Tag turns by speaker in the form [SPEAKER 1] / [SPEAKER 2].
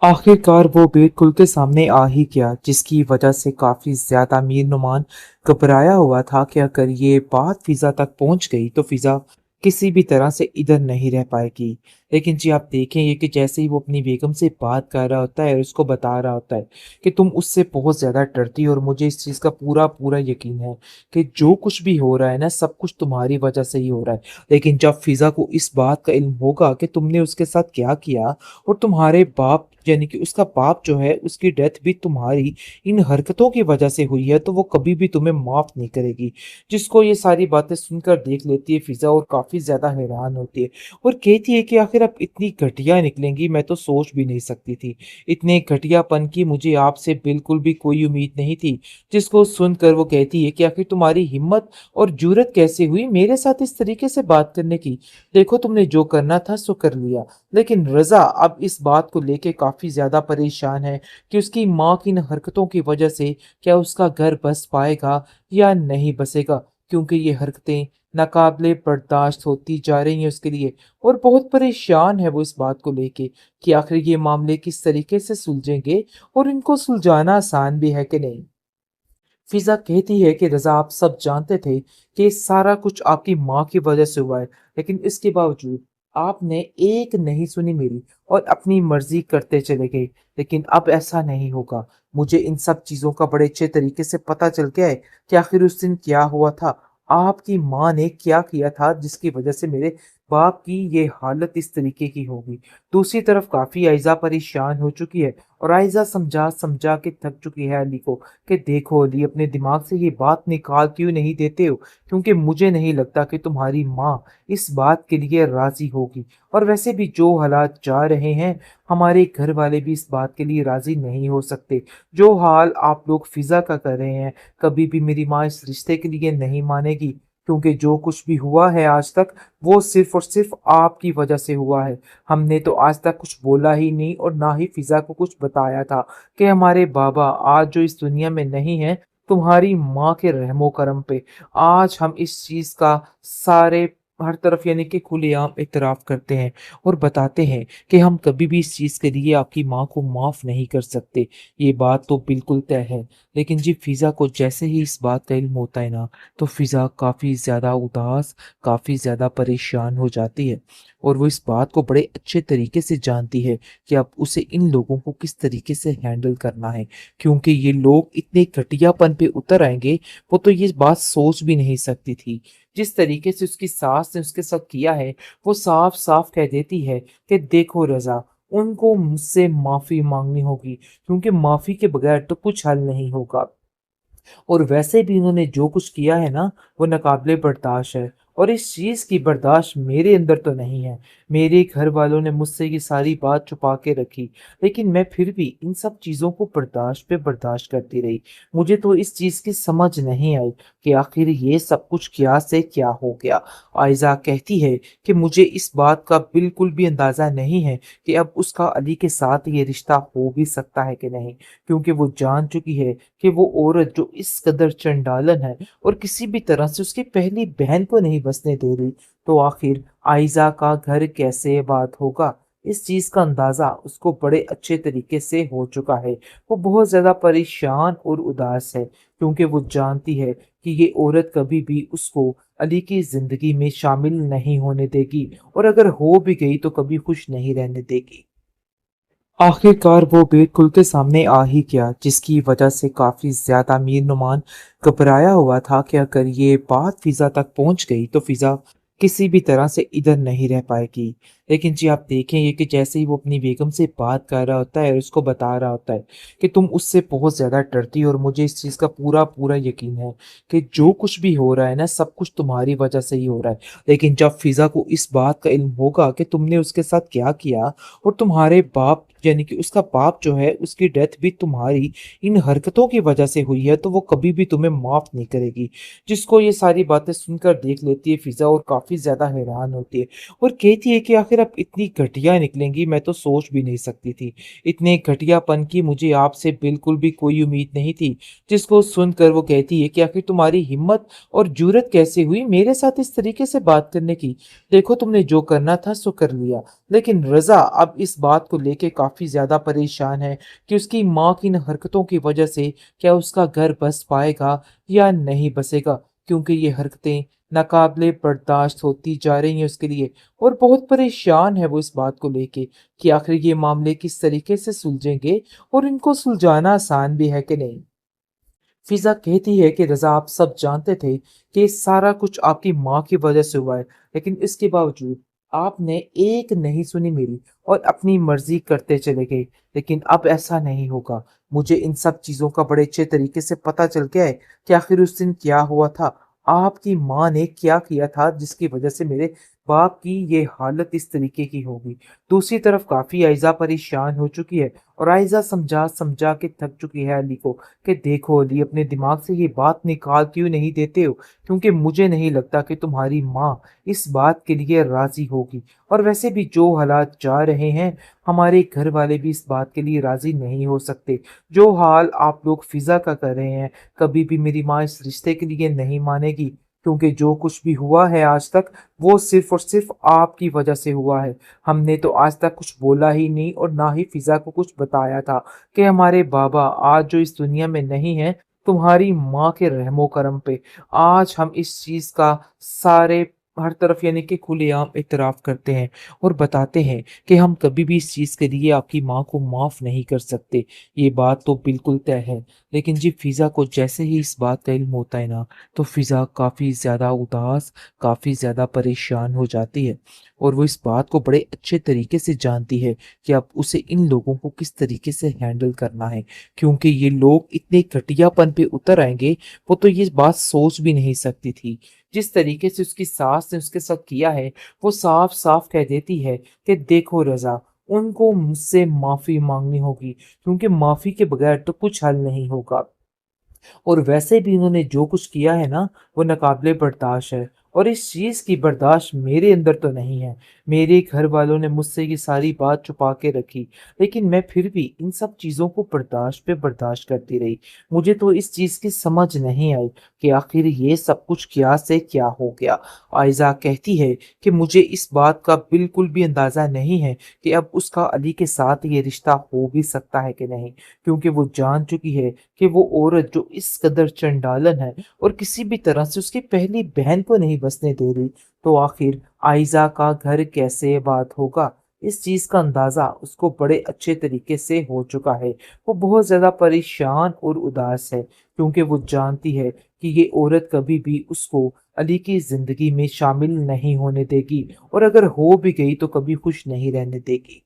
[SPEAKER 1] आखिरकार वो बेट खुल के सामने आ ही गया, जिसकी वजह से काफी ज्यादा मीर नुमान घबराया हुआ था कि अगर ये बात फिजा तक पहुंच गई तो फिजा किसी भी तरह से इधर नहीं रह पाएगी। लेकिन जी आप देखेंगे कि जैसे ही वो अपनी बेगम से बात कर रहा होता है और उसको बता रहा होता है कि तुम उससे बहुत ज्यादा डरती हो और मुझे इस चीज का पूरा पूरा यकीन है कि जो कुछ भी हो रहा है ना, सब कुछ तुम्हारी वजह से ही हो रहा है। लेकिन जब फिजा को इस बात का इल्म होगा कि तुमने उसके साथ क्या किया और तुम्हारे बाप यानी कि उसका बाप जो है उसकी डेथ भी तुम्हारी इन हरकतों की वजह से हुई है, तो वो कभी भी तुम्हें माफ नहीं करेगी। जिसको ये सारी बातें सुनकर देख लेती है फिजा और काफी ज्यादा हैरान होती है और कहती है कि आखिर आप इतनी घटिया निकलेंगी, मैं तो सोच भी नहीं सकती थी। इतने घटियापन की मुझे आपसे बिल्कुल भी कोई उम्मीद नहीं थी। जिसको सुनकर वो कहती है कि आखिर तुम्हारी हिम्मत और जुर्रत कैसे हुई मेरे साथ इस तरीके से बात करने की। देखो तुमने जो करना था सो कर लिया। लेकिन रज़ा अब इस बात को लेके काफ़ी ज़्यादा परेशान है कि उसकी माँ की इन हरकतों की वजह से क्या उसका घर बस पाएगा या नहीं बसेगा, क्योंकि ये हरकतें नाकाबिले बर्दाश्त होती जा रही हैं उसके लिए। और बहुत परेशान है वो इस बात को लेके कि आखिर ये मामले किस तरीके से सुलझेंगे और इनको सुलझाना आसान भी है कि नहीं। फिजा कहती है कि रज़ा आप सब जानते थे कि सारा कुछ आपकी माँ की वजह से हुआ है, लेकिन इसके बावजूद आपने एक नहीं सुनी मेरी और अपनी मर्जी करते चले गए। लेकिन अब ऐसा नहीं होगा। मुझे इन सब चीजों का बड़े अच्छे तरीके से पता चल गया है कि आखिर उस दिन क्या हुआ था। आपकी माँ ने क्या किया था जिसकी वजह से मेरे बाप की ये हालत इस तरीके की होगी। दूसरी तरफ काफी आयजा परेशान हो चुकी है और आयजा समझा समझा के थक चुकी है अली को कि देखो अली, अपने दिमाग से ये बात निकाल क्यों नहीं देते हो, क्योंकि मुझे नहीं लगता कि तुम्हारी माँ इस बात के लिए राजी होगी। और वैसे भी जो हालात जा रहे हैं, हमारे घर वाले भी इस बात के लिए राजी नहीं हो सकते। जो हाल आप लोग फिजा का कर रहे हैं, कभी भी मेरी माँ इस रिश्ते के लिए नहीं मानेगी, क्योंकि जो कुछ भी हुआ है आज तक वो सिर्फ और सिर्फ आपकी वजह से हुआ है। हमने तो आज तक कुछ बोला ही नहीं और ना ही फिजा को कुछ बताया था कि हमारे बाबा आज जो इस दुनिया में नहीं है, तुम्हारी माँ के रहमो करम पे आज हम इस चीज का सारे हर तरफ यानी कि खुलेआम इतराफ करते हैं और बताते हैं कि हम कभी भी इस चीज के लिए आपकी माँ को माफ नहीं कर सकते। ये बात तो बिल्कुल तय है। लेकिन जी फिजा को जैसे ही इस बात का इल्म होता है ना, तो फिजा काफी ज्यादा उदास, काफी ज्यादा परेशान हो जाती है और वो इस बात को बड़े अच्छे तरीके से जानती है कि अब उसे इन लोगों को किस तरीके से हैंडल करना है, क्योंकि ये लोग इतने घटियापन पे उतर आएंगे वो तो ये बात सोच भी नहीं सकती थी। जिस तरीके से उसकी सास ने उसके साथ किया है, वो साफ साफ कह देती है कि देखो रजा, उनको मुझसे माफी मांगनी होगी, क्योंकि माफी के बगैर तो कुछ हल नहीं होगा। और वैसे भी उन्होंने जो कुछ किया है ना, वो नाकाबिले बर्दाश्त है और इस चीज की बर्दाश्त मेरे अंदर तो नहीं है। मेरे घर वालों ने मुझसे ये सारी बात छुपा के रखी, लेकिन मैं फिर भी इन सब चीजों को बर्दाश्त पे बर्दाश्त करती रही। मुझे तो इस चीज की समझ नहीं आई कि आखिर ये सब कुछ क्या से क्या हो गया। आयजा कहती है कि मुझे इस बात का बिल्कुल भी अंदाजा नहीं है कि अब उसका अली के साथ ये रिश्ता हो भी सकता है कि नहीं, क्योंकि वो जान चुकी है कि वो औरत जो इस कदर चंडालन है और किसी भी तरह से उसकी पहली बहन को नहीं बसने दे रही, तो आखिर आयजा का घर कैसे बात होगा। इस चीज का अंदाजा उसको बड़े अच्छे तरीके से हो चुका है। वो बहुत ज्यादा परेशान और उदास है, क्योंकि वो जानती है कि ये औरत कभी भी उसको अली की जिंदगी में शामिल नहीं होने देगी और अगर हो भी गई तो कभी खुश नहीं रहने देगी। आखिरकार वो बेट खुल के सामने आ ही गया, जिसकी वजह से काफी ज्यादा मीर नुमान घबराया हुआ था कि अगर ये बात फिजा तक पहुंच गई तो फिजा किसी भी तरह से इधर नहीं रह पाएगी। लेकिन जी आप देखेंगे कि जैसे ही वो अपनी बेगम से बात कर रहा होता है और उसको बता रहा होता है कि तुम उससे बहुत ज्यादा डरती हो और मुझे इस चीज का पूरा पूरा यकीन है कि जो कुछ भी हो रहा है ना, सब कुछ तुम्हारी वजह से ही हो रहा है। लेकिन जब फिजा को इस बात का इल्म होगा कि तुमने उसके साथ क्या किया और तुम्हारे बाप यानी कि उसका बाप जो है उसकी डेथ भी तुम्हारी इन हरकतों की वजह से हुई है, तो वो कभी भी तुम्हें माफ नहीं करेगी। जिसको ये सारी बातें सुनकर देख लेती है फिजा और काफी ज्यादा हैरान होती है और कहती है कि आखिर आप इतनी घटिया निकलेंगी मैं तो सोच भी नहीं सकती थी। इतने घटियापन की मुझे आपसे बिल्कुल भी कोई उम्मीद नहीं थी। जिसको सुनकर वो कहती है कि आखिर तुम्हारी हिम्मत और जुर्रत कैसे हुई मेरे साथ इस तरीके से बात करने की? देखो तुमने जो करना था सो कर लिया। लेकिन रज़ा अब इस बात को लेके काफ़ी ज़्यादा परेशान है कि उसकी माँ की इन हरकतों की वजह से क्या उसका घर बस पाएगा या नहीं बसेगा? क्योंकि ये हरकतें नाकाबिले बर्दाश्त होती जा रही हैं उसके लिए, और बहुत परेशान है वो इस बात को लेके कि आखिर ये मामले किस तरीके से सुलझेंगे और इनको सुलझाना आसान भी है कि नहीं। फिज़ा कहती है कि रज़ा आप सब जानते थे कि सारा कुछ आपकी माँ की वजह से हुआ है, लेकिन इसके बावजूद आपने एक नहीं सुनी मेरी और अपनी मर्ज़ी करते चले गए। लेकिन अब ऐसा नहीं होगा। मुझे इन सब चीज़ों का बड़े अच्छे तरीके से पता चल गया है कि आखिर उस दिन क्या हुआ था। आपकी माँ ने क्या किया था जिसकी वजह से मेरे बाप की ये हालत इस तरीके की होगी। दूसरी तरफ काफ़ी आइज़ा परेशान हो चुकी है और आइज़ा समझा-समझा के थक चुकी है अली को कि देखो अली अपने दिमाग से ये बात निकाल क्यों नहीं देते हो, क्योंकि मुझे नहीं लगता कि तुम्हारी माँ इस बात के लिए राज़ी होगी। और वैसे भी जो हालात जा रहे हैं, हमारे घर वाले भी इस बात के लिए राज़ी नहीं हो सकते। जो हाल आप लोग फ़िज़ा का कर रहे हैं, कभी भी मेरी माँ इस रिश्ते के लिए नहीं मानेगी, क्योंकि जो कुछ भी हुआ है आज तक, वो सिर्फ़ और सिर्फ़ आपकी वजह से हुआ है। हमने तो आज तक कुछ बोला ही नहीं और ना ही फ़िज़ा को कुछ बताया था कि हमारे बाबा आज जो इस दुनिया में नहीं हैं, तुम्हारी माँ के रहमो करम पे। आज हम इस चीज़ का सारे हर तरफ यानी कि खुलेआम इतराफ़ करते हैं और बताते हैं कि हम कभी भी इस चीज़ के लिए आपकी माँ को माफ़ नहीं कर सकते। ये बात तो बिल्कुल तय है। लेकिन जी फ़िज़ा को जैसे ही इस बात का इल्म होता है ना, तो फ़िज़ा काफ़ी ज़्यादा उदास, काफ़ी ज़्यादा परेशान हो जाती है और वो इस बात को बड़े अच्छे तरीके से जानती है कि अब उसे इन लोगों को किस तरीके से हैंडल करना है, क्योंकि ये लोग इतने घटियापन पे उतर आएँगे, वो तो ये बात सोच भी नहीं सकती थी। जिस तरीके से उसकी सास ने उसके साथ किया है, वो साफ-साफ कह देती है कि देखो रज़ा, उनको मुझसे माफ़ी माँगनी होगी, क्योंकि माफ़ी के बगैर तो कुछ हल नहीं होगा। और वैसे भी इन्होंने जो कुछ किया है ना, वो नाकाबिले बर्दाश्त है और इस चीज़ की बर्दाश्त मेरे अंदर तो नहीं है। मेरे घर वालों ने मुझसे ये सारी बात छुपा के रखी, लेकिन मैं फिर भी इन सब चीज़ों को बर्दाश्त पे बर्दाश्त करती रही। मुझे तो इस चीज़ की समझ नहीं आई कि आखिर ये सब कुछ क्या से क्या हो गया। आइज़ा कहती है कि मुझे इस बात का बिल्कुल भी अंदाज़ा नहीं है कि अब उसका अली के साथ ये रिश्ता हो भी सकता है कि नहीं, क्योंकि वो जान चुकी है कि वो औरत जो इस कदर चंडालन है और किसी भी तरह से उसकी पहली बहन को नहीं बसने दे रही, तो आखिर आइज़ा का घर कैसे आबाद होगा? इस चीज़ का अंदाज़ा उसको बड़े अच्छे तरीके से हो चुका है। वो बहुत ज़्यादा परेशान और उदास है, क्योंकि वो जानती है कि ये औरत कभी भी उसको अली की ज़िंदगी में शामिल नहीं होने देगी और अगर हो भी गई तो कभी खुश नहीं रहने देगी।